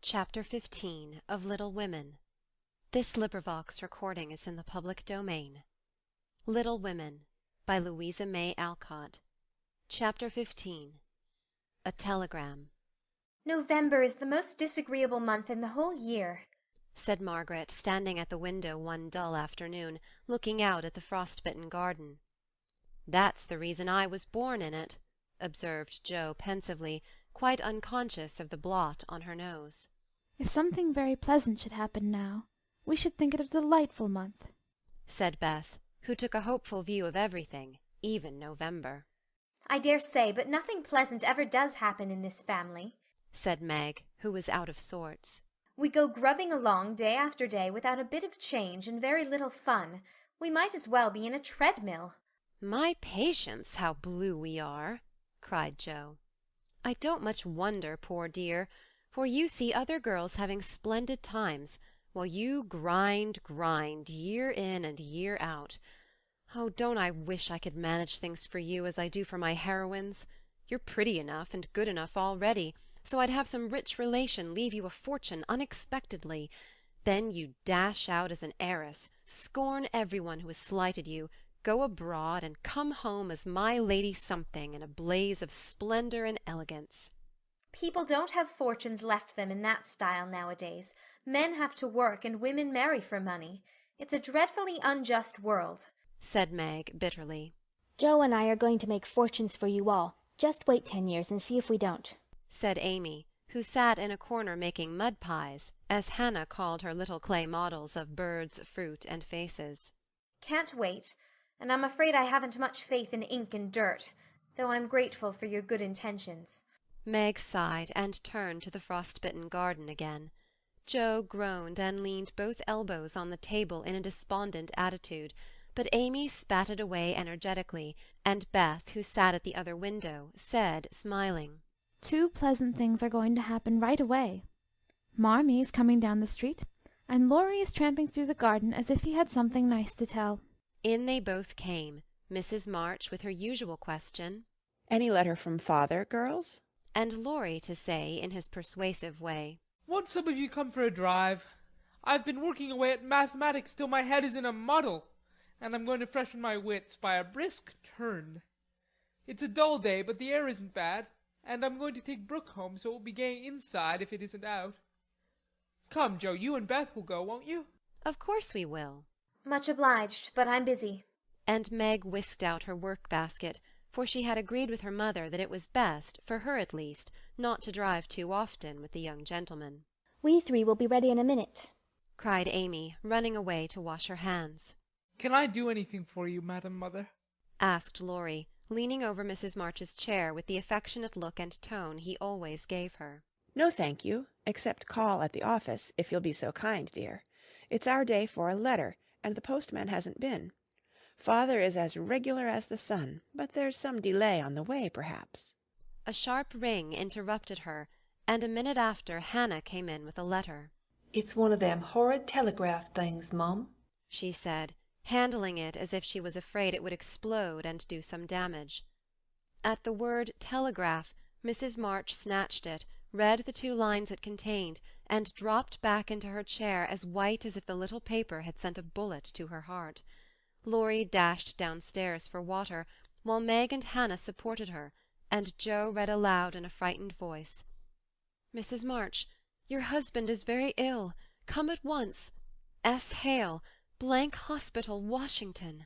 Chapter 15 of Little Women. This recording is in the public domain. Little Women by Louisa May Alcott. Chapter 15. A Telegram. November is the most disagreeable month in the whole year, said Margaret, standing at the window one dull afternoon, looking out at the frost-bitten garden. That's the reason I was born in it, observed Jo pensively, quite unconscious of the blot on her nose. If something very pleasant should happen now, we should think it a delightful month, said Beth, who took a hopeful view of everything, even November. I dare say, but nothing pleasant ever does happen in this family, said Meg, who was out of sorts. We go grubbing along day after day without a bit of change and very little fun. We might as well be in a treadmill. My patience, how blue we are, cried Jo. I don't much wonder, poor dear, for you see other girls having splendid times, while you grind, year in and year out. Oh, don't I wish I could manage things for you as I do for my heroines? You're pretty enough and good enough already, so I'd have some rich relation leave you a fortune unexpectedly. Then you'd dash out as an heiress, scorn everyone who has slighted you, go abroad, and come home as my Lady Something in a blaze of splendour and elegance. People don't have fortunes left them in that style nowadays. Men have to work and women marry for money. It's a dreadfully unjust world, said Meg bitterly. Jo and I are going to make fortunes for you all. Just wait 10 years and see if we don't, said Amy, who sat in a corner making mud pies, as Hannah called her little clay models of birds, fruit, and faces. Can't wait, and I'm afraid I haven't much faith in ink and dirt, though I'm grateful for your good intentions. Meg sighed and turned to the frost-bitten garden again. Jo groaned and leaned both elbows on the table in a despondent attitude, but Amy spat it away energetically, and Beth, who sat at the other window, said, smiling, "Two pleasant things are going to happen right away. Marmee is coming down the street, and Laurie is tramping through the garden as if he had something nice to tell." In they both came, Mrs. March with her usual question, "Any letter from father, girls?" and Laurie to say, in his persuasive way, "Won't some of you come for a drive? I've been working away at mathematics till my head is in a muddle, and I'm going to freshen my wits by a brisk turn. It's a dull day, but the air isn't bad, and I'm going to take Brooke home, so it will be gay inside if it isn't out. Come, Jo, you and Beth will go, won't you?" "Of course we will." Much obliged, but I'm busy. And Meg whisked out her work-basket, for she had agreed with her mother that it was best, for her at least, not to drive too often with the young gentleman. "We three will be ready in a minute," cried Amy, running away to wash her hands. "Can I do anything for you, Madam Mother?" asked Laurie, leaning over Mrs. March's chair with the affectionate look and tone he always gave her. "No, thank you, except call at the office, if you'll be so kind, dear. It's our day for a letter, and the postman hasn't been. Father is as regular as the sun, but there's some delay on the way, perhaps." A sharp ring interrupted her, and a minute after Hannah came in with a letter. "It's one of them horrid telegraph things, Mum," she said, handling it as if she was afraid it would explode and do some damage. At the word telegraph, Mrs. March snatched it, read the 2 lines it contained, and dropped back into her chair as white as if the little paper had sent a bullet to her heart. Laurie dashed downstairs for water, while Meg and Hannah supported her, and Jo read aloud in a frightened voice, "Mrs. March, your husband is very ill. Come at once. S. Hale, Hospital, Washington."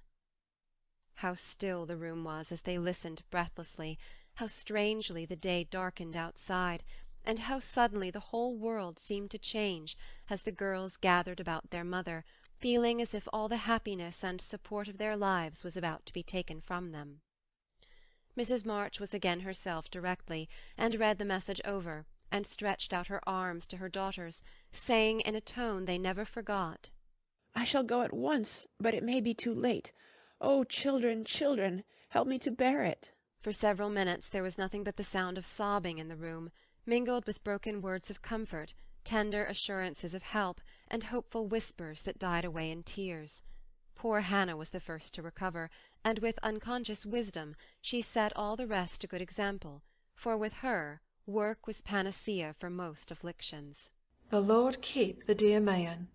How still the room was as they listened breathlessly, how strangely the day darkened outside, and how suddenly the whole world seemed to change as the girls gathered about their mother, feeling as if all the happiness and support of their lives was about to be taken from them. Mrs. March was again herself directly, and read the message over, and stretched out her arms to her daughters, saying in a tone they never forgot, "I shall go at once, but it may be too late. Oh, children, children, help me to bear it." For several minutes there was nothing but the sound of sobbing in the room, mingled with broken words of comfort, tender assurances of help, and hopeful whispers that died away in tears. Poor Hannah was the first to recover, and with unconscious wisdom she set all the rest a good example, for with her work was panacea for most afflictions. The Lord keep the dear man.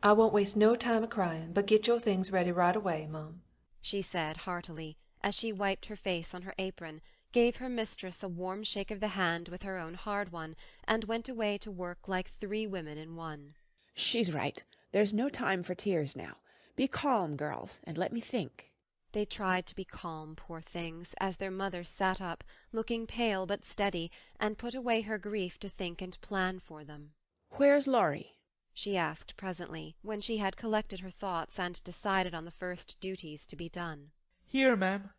I won't waste no time a-crying, but get your things ready right away, Mum," she said heartily, as she wiped her face on her apron, gave her mistress a warm shake of the hand with her own hard one, and went away to work like 3 women in one. She's right. There's no time for tears now. Be calm, girls, and let me think. They tried to be calm, poor things, as their mother sat up, looking pale but steady, and put away her grief to think and plan for them. Where's Laurie? She asked presently, when she had collected her thoughts and decided on the first duties to be done. Here, ma'am.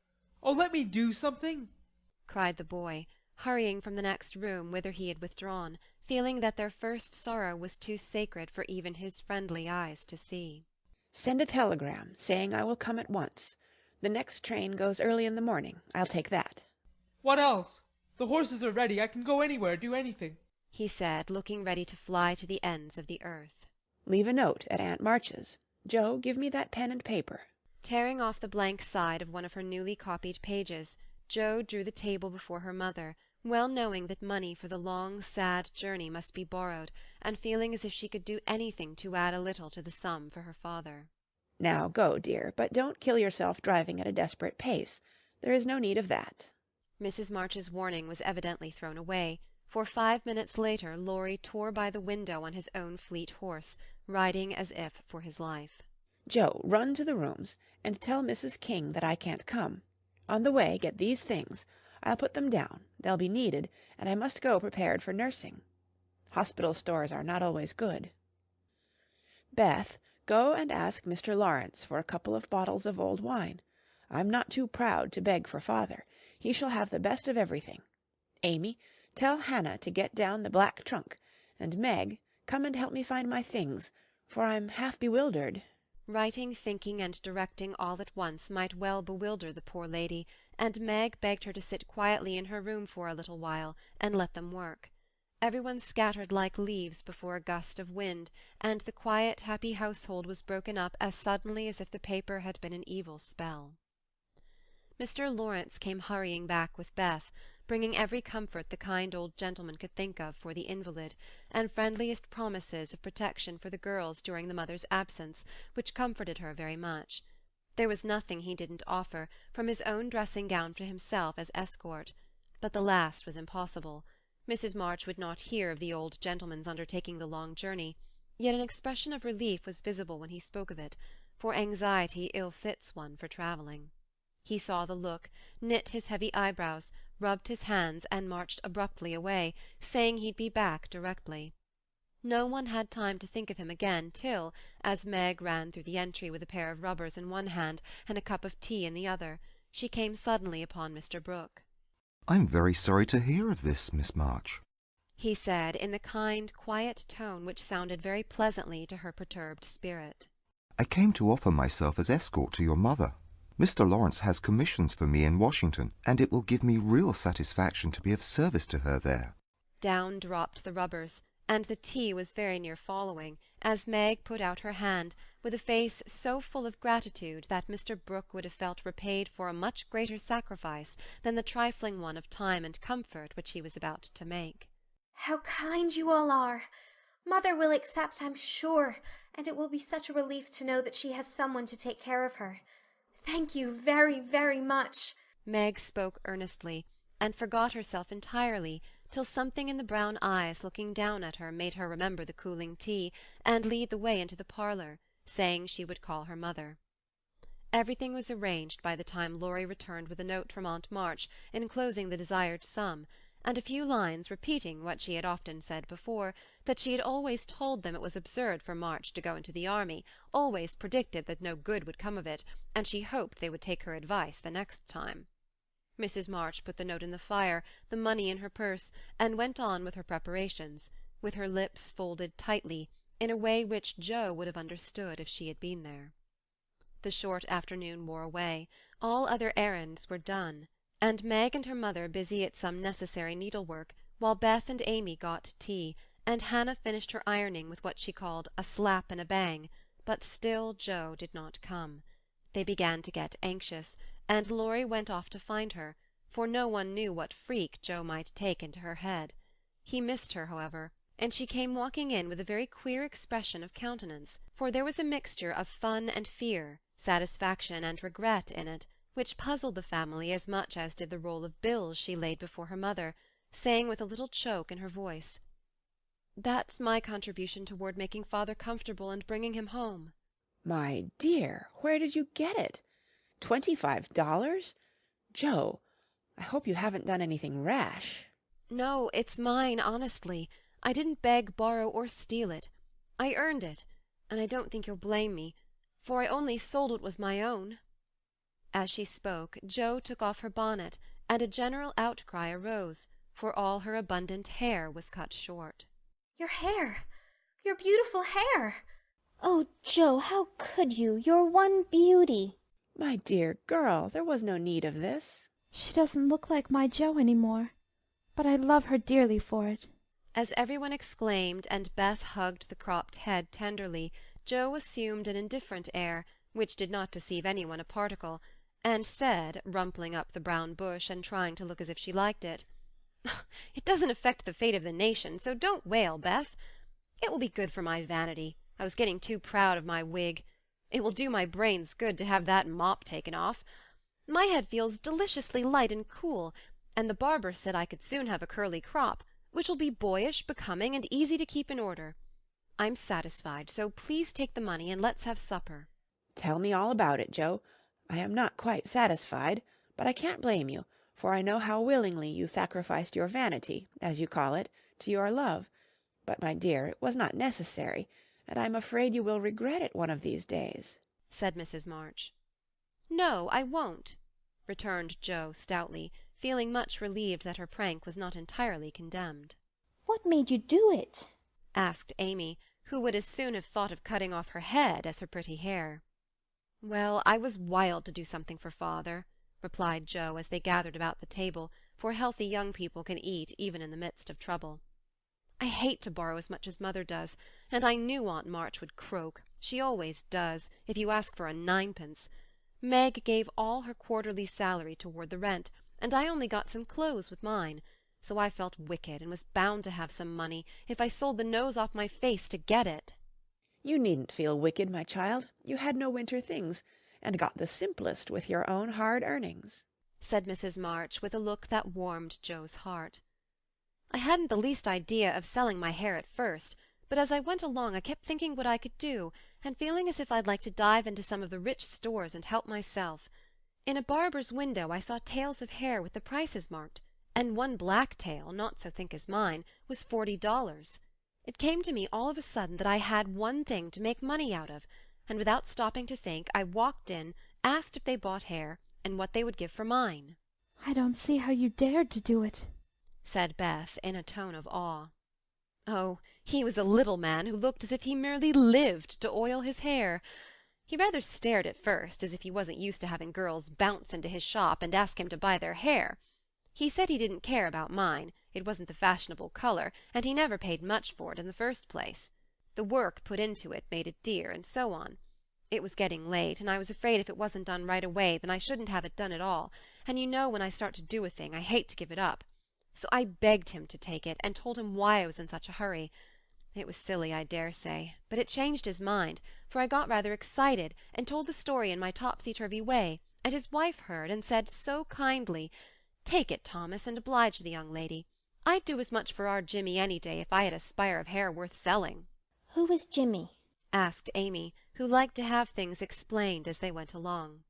Oh, let me do something, cried the boy, hurrying from the next room whither he had withdrawn, feeling that their first sorrow was too sacred for even his friendly eyes to see. Send a telegram, saying I will come at once. The next train goes early in the morning. I'll take that. What else? The horses are ready. I can go anywhere, do anything, he said, looking ready to fly to the ends of the earth. Leave a note at Aunt March's. Joe, give me that pen and paper. Tearing off the blank side of one of her newly copied pages, Jo drew the table before her mother, well knowing that money for the long, sad journey must be borrowed, and feeling as if she could do anything to add a little to the sum for her father. Now go, dear, but don't kill yourself driving at a desperate pace. There is no need of that. Mrs. March's warning was evidently thrown away, for 5 minutes later Laurie tore by the window on his own fleet horse, riding as if for his life. Joe, run to the rooms, and tell Mrs. King that I can't come. On the way, get these things. I'll put them down. They'll be needed, and I must go prepared for nursing. Hospital stores are not always good. Beth, go and ask Mr. Laurence for a couple of bottles of old wine. I'm not too proud to beg for father. He shall have the best of everything. Amy, tell Hannah to get down the black trunk, and Meg, come and help me find my things, for I'm half bewildered. Writing, thinking, and directing all at once might well bewilder the poor lady, and Meg begged her to sit quietly in her room for a little while, and let them work. Everyone scattered like leaves before a gust of wind, and the quiet, happy household was broken up as suddenly as if the paper had been an evil spell. Mr. Laurence came hurrying back with Beth, bringing every comfort the kind old gentleman could think of for the invalid, and friendliest promises of protection for the girls during the mother's absence, which comforted her very much. There was nothing he didn't offer, from his own dressing-gown for himself as escort. But the last was impossible. Mrs. March would not hear of the old gentleman's undertaking the long journey, yet an expression of relief was visible when he spoke of it, for anxiety ill fits one for travelling. He saw the look, knit his heavy eyebrows, rubbed his hands, and marched abruptly away, saying he'd be back directly. No one had time to think of him again till, as Meg ran through the entry with a pair of rubbers in one hand and a cup of tea in the other, she came suddenly upon Mr. Brooke. "I'm very sorry to hear of this, Miss March," he said, in the kind, quiet tone which sounded very pleasantly to her perturbed spirit. "I came to offer myself as escort to your mother. Mr. Laurence has commissions for me in Washington, and it will give me real satisfaction to be of service to her there." Down dropped the rubbers, and the tea was very near following, as Meg put out her hand, with a face so full of gratitude that Mr. Brooke would have felt repaid for a much greater sacrifice than the trifling one of time and comfort which he was about to make. How kind you all are! Mother will accept, I'm sure, and it will be such a relief to know that she has someone to take care of her. Thank you very, very much. Meg spoke earnestly, and forgot herself entirely, till something in the brown eyes looking down at her made her remember the cooling tea, and lead the way into the parlour, saying she would call her mother. Everything was arranged by the time Laurie returned with a note from Aunt March enclosing the desired sum, and a few lines repeating what she had often said before, that she had always told them it was absurd for March to go into the army, always predicted that no good would come of it, and she hoped they would take her advice the next time. Mrs. March put the note in the fire, the money in her purse, and went on with her preparations, with her lips folded tightly, in a way which Jo would have understood if she had been there. The short afternoon wore away. All other errands were done, and Meg and her mother busy at some necessary needlework, while Beth and Amy got tea, and Hannah finished her ironing with what she called a slap and a bang, but still Jo did not come. They began to get anxious, and Laurie went off to find her, for no one knew what freak Jo might take into her head. He missed her, however, and she came walking in with a very queer expression of countenance, for there was a mixture of fun and fear, satisfaction and regret in it, which puzzled the family as much as did the roll of bills she laid before her mother, saying with a little choke in her voice, "That's my contribution toward making father comfortable and bringing him home." My dear, where did you get it? $25? Joe, I hope you haven't done anything rash. No, it's mine, honestly. I didn't beg, borrow, or steal it. I earned it, and I don't think you'll blame me, for I only sold what was my own. As she spoke, Jo took off her bonnet, and a general outcry arose, for all her abundant hair was cut short. Your hair! Your beautiful hair! Oh, Jo, how could you? You're one beauty. My dear girl, there was no need of this. She doesn't look like my Jo any more, but I love her dearly for it. As everyone exclaimed and Beth hugged the cropped head tenderly, Jo assumed an indifferent air, which did not deceive anyone a particle, and said, rumpling up the brown bush and trying to look as if she liked it, "It doesn't affect the fate of the nation, so don't wail, Beth. It will be good for my vanity. I was getting too proud of my wig. It will do my brains good to have that mop taken off. My head feels deliciously light and cool, and the barber said I could soon have a curly crop, which will be boyish, becoming, and easy to keep in order. I'm satisfied, so please take the money and let's have supper." Tell me all about it, Jo. I am not quite satisfied, but I can't blame you, for I know how willingly you sacrificed your vanity, as you call it, to your love. But, my dear, it was not necessary, and I'm afraid you will regret it one of these days," said Mrs. March. "No, I won't," returned Jo stoutly, feeling much relieved that her prank was not entirely condemned. What made you do it? asked Amy, who would as soon have thought of cutting off her head as her pretty hair. "Well, I was wild to do something for father," replied Jo as they gathered about the table, for healthy young people can eat even in the midst of trouble. "I hate to borrow as much as mother does, and I knew Aunt March would croak. She always does, if you ask for a ninepence. Meg gave all her quarterly salary toward the rent, and I only got some clothes with mine, so I felt wicked and was bound to have some money, if I sold the nose off my face to get it." You needn't feel wicked, my child. You had no winter things, and got the simplest with your own hard earnings," said Mrs. March with a look that warmed Jo's heart. "I hadn't the least idea of selling my hair at first, but as I went along I kept thinking what I could do, and feeling as if I'd like to dive into some of the rich stores and help myself. In a barber's window I saw tails of hair with the prices marked, and one black tail, not so thick as mine, was $40. It came to me all of a sudden that I had one thing to make money out of, and without stopping to think I walked in, asked if they bought hair, and what they would give for mine." I don't see how you dared to do it, said Beth in a tone of awe. "Oh, he was a little man who looked as if he merely lived to oil his hair. He rather stared at first, as if he wasn't used to having girls bounce into his shop and ask him to buy their hair. He said he didn't care about mine, it wasn't the fashionable colour, and he never paid much for it in the first place. The work put into it made it dear, and so on. It was getting late, and I was afraid if it wasn't done right away, then I shouldn't have it done at all, and you know when I start to do a thing I hate to give it up. So I begged him to take it, and told him why I was in such a hurry. It was silly, I dare say, but it changed his mind, for I got rather excited, and told the story in my topsy-turvy way, and his wife heard, and said so kindly, 'Take it, Thomas, and oblige the young lady. I'd do as much for our Jimmy any day if I had a spire of hair worth selling.'" Who was Jimmy? asked Amy, who liked to have things explained as they went along.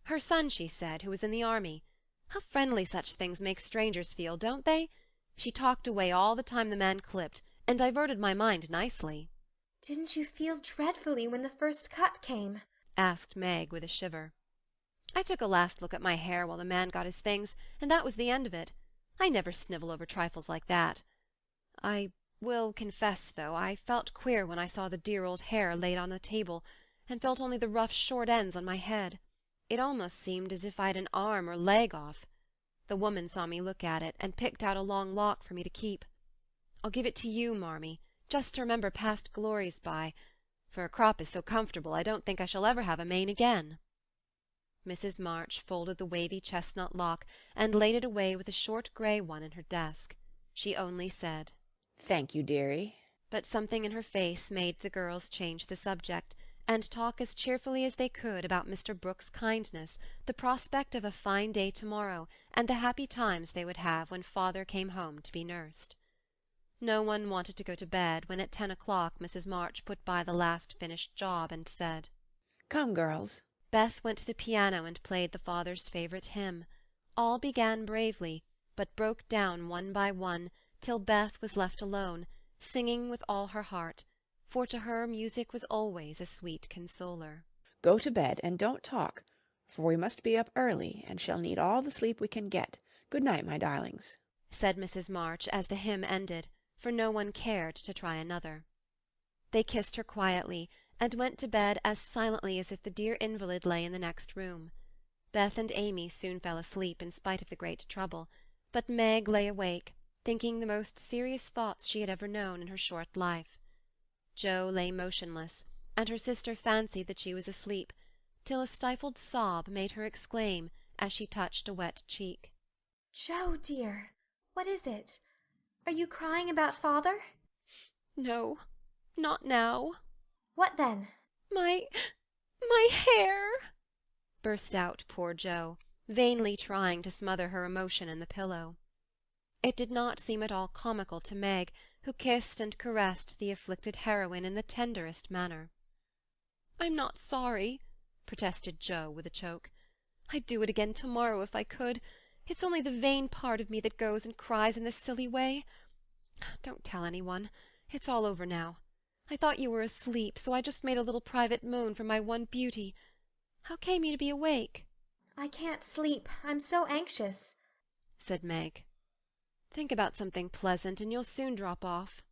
"Her son, she said, who was in the army. How friendly such things make strangers feel, don't they? She talked away all the time the man clipped, and diverted my mind nicely." "Didn't you feel dreadfully when the first cut came?" asked Meg with a shiver. "I took a last look at my hair while the man got his things, and that was the end of it. I never snivel over trifles like that. I will confess, though, I felt queer when I saw the dear old hair laid on the table, and felt only the rough short ends on my head. It almost seemed as if I'd an arm or leg off. The woman saw me look at it, and picked out a long lock for me to keep. I'll give it to you, Marmee, just to remember past glories by, for a crop is so comfortable I don't think I shall ever have a mane again." Mrs. March folded the wavy chestnut lock, and laid it away with a short grey one in her desk. She only said, Thank you, dearie. But something in her face made the girls change the subject, and talk as cheerfully as they could about Mr. Brooke's kindness, the prospect of a fine day tomorrow, and the happy times they would have when father came home to be nursed. No one wanted to go to bed when at 10 o'clock Mrs. March put by the last finished job and said, "Come, girls." Beth went to the piano and played the father's favourite hymn. All began bravely, but broke down one by one, till Beth was left alone, singing with all her heart, for to her music was always a sweet consoler. "Go to bed and don't talk, for we must be up early and shall need all the sleep we can get. Good night, my darlings," said Mrs. March as the hymn ended, for no one cared to try another. They kissed her quietly, and went to bed as silently as if the dear invalid lay in the next room. Beth and Amy soon fell asleep in spite of the great trouble, but Meg lay awake, thinking the most serious thoughts she had ever known in her short life. Jo lay motionless, and her sister fancied that she was asleep, till a stifled sob made her exclaim as she touched a wet cheek. Jo, dear, what is it? Are you crying about father? No, not now. What then? My hair! Burst out poor Jo, vainly trying to smother her emotion in the pillow. It did not seem at all comical to Meg, who kissed and caressed the afflicted heroine in the tenderest manner. "I'm not sorry," protested Jo with a choke. "I'd do it again tomorrow if I could. It's only the vain part of me that goes and cries in this silly way. Don't tell anyone. It's all over now. I thought you were asleep, so I just made a little private moan for my one beauty. How came you to be awake?" I can't sleep. I'm so anxious, said Meg. "Think about something pleasant, and you'll soon drop off."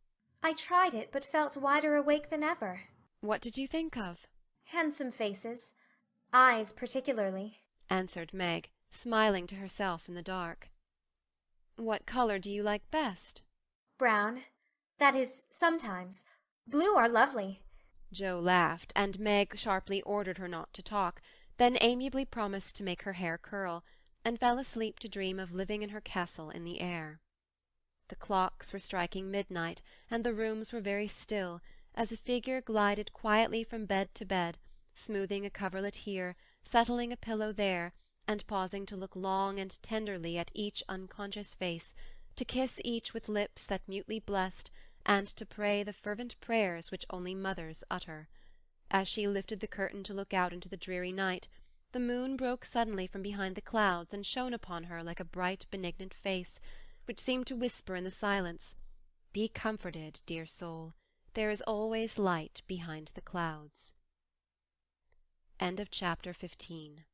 I tried it, but felt wider awake than ever. "What did you think of?" Handsome faces. Eyes particularly, answered Meg, smiling to herself in the dark. "What colour do you like best?" Brown. That is, sometimes. Blue are lovely. Jo laughed, and Meg sharply ordered her not to talk, then amiably promised to make her hair curl, and fell asleep to dream of living in her castle in the air. The clocks were striking midnight, and the rooms were very still, as a figure glided quietly from bed to bed, smoothing a coverlet here, settling a pillow there, and pausing to look long and tenderly at each unconscious face, to kiss each with lips that mutely blessed, and to pray the fervent prayers which only mothers utter. As she lifted the curtain to look out into the dreary night, the moon broke suddenly from behind the clouds and shone upon her like a bright benignant face, which seemed to whisper in the silence, "Be comforted, dear soul, there is always light behind the clouds." End of chapter 15.